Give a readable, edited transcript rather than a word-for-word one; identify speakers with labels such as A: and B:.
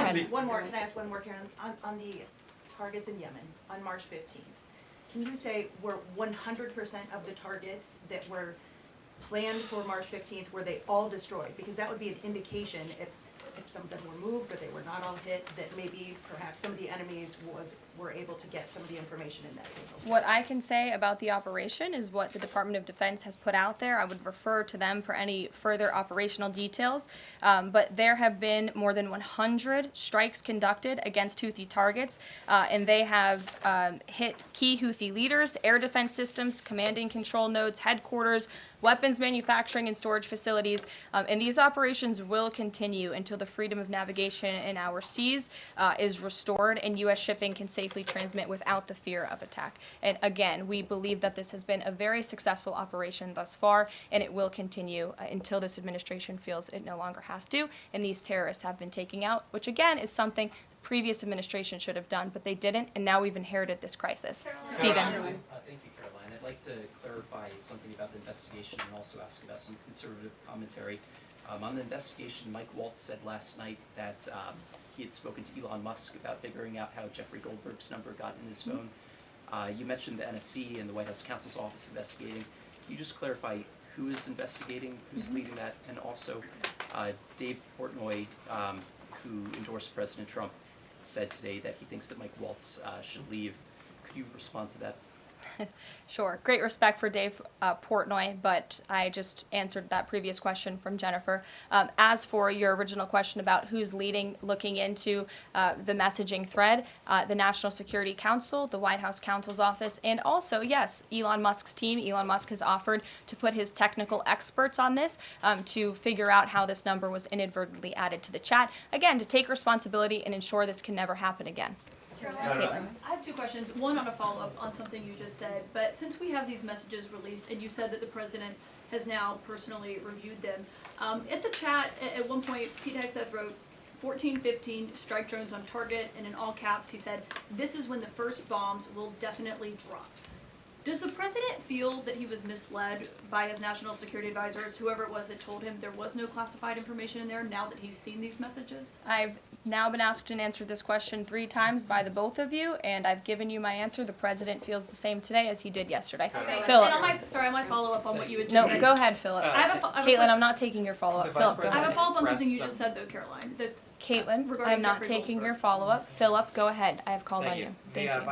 A: ahead.
B: One more, can I ask one more, Karen? On the targets in Yemen, on March 15th, can you say were 100% of the targets that were planned for March 15th, were they all destroyed? Because that would be an indication if some of them were moved or they were not all hit, that maybe perhaps some of the enemies were able to get some of the information in that signal.
A: What I can say about the operation is what the Department of Defense has put out there. I would refer to them for any further operational details. But there have been more than 100 strikes conducted against Houthi targets, and they have hit key Houthi leaders, air defense systems, command and control nodes, headquarters, weapons manufacturing and storage facilities, and these operations will continue until the freedom of navigation in our seas is restored and U.S. shipping can safely transmit without the fear of attack. And again, we believe that this has been a very successful operation thus far, and it will continue until this administration feels it no longer has to, and these terrorists have been taken out, which again is something the previous administration should have done, but they didn't, and now we've inherited this crisis. Stephen.
C: Thank you, Karoline. I'd like to clarify something about the investigation and also ask about some conservative commentary. On the investigation, Mike Waltz said last night that he had spoken to Elon Musk about figuring out how Jeffrey Goldberg's number got in his phone. You mentioned the NSC and the White House counsel's office investigating. Can you just clarify who is investigating, who's leading that, and also Dave Portnoy, who endorsed President Trump, said today that he thinks that Mike Waltz should leave. Could you respond to that?
A: Sure. Great respect for Dave Portnoy, but I just answered that previous question from Jennifer. As for your original question about who's looking into the messaging thread, the National Security Council, the White House counsel's office, and also, yes, Elon Musk's team. Elon Musk has offered to put his technical experts on this to figure out how this number was inadvertently added to the chat. Again, to take responsibility and ensure this can never happen again.
D: Karoline, I have two questions. One on a follow-up on something you just said. But since we have these messages released, and you said that the president has now personally reviewed them, at the chat at one point, Pete Hegseth wrote 1415 strike drones on target, and in all caps he said, "This is when the first bombs will definitely drop." Does the president feel that he was misled by his national security advisors, whoever it was that told him there was no classified information in there, now that he's seen these messages?
A: I've now been asked and answered this question 3 times by the both of you, and I've given you my answer. The president feels the same today as he did yesterday.
D: Okay.
A: Philip.
D: And on my follow-up on what you had just
A: No,
D: said.
A: go ahead, Philip.
D: Caitlin,
A: I'm not taking your follow-up. Philip, go
D: I have
A: ahead.
D: a follow-up on something you just said, though, Caroline. That's
A: Caitlin,
D: regarding
A: I'm not
D: Jeffrey
A: taking
D: Goldberg.
A: your follow-up. Philip, go ahead. I have called on you. Thank you.
E: Vice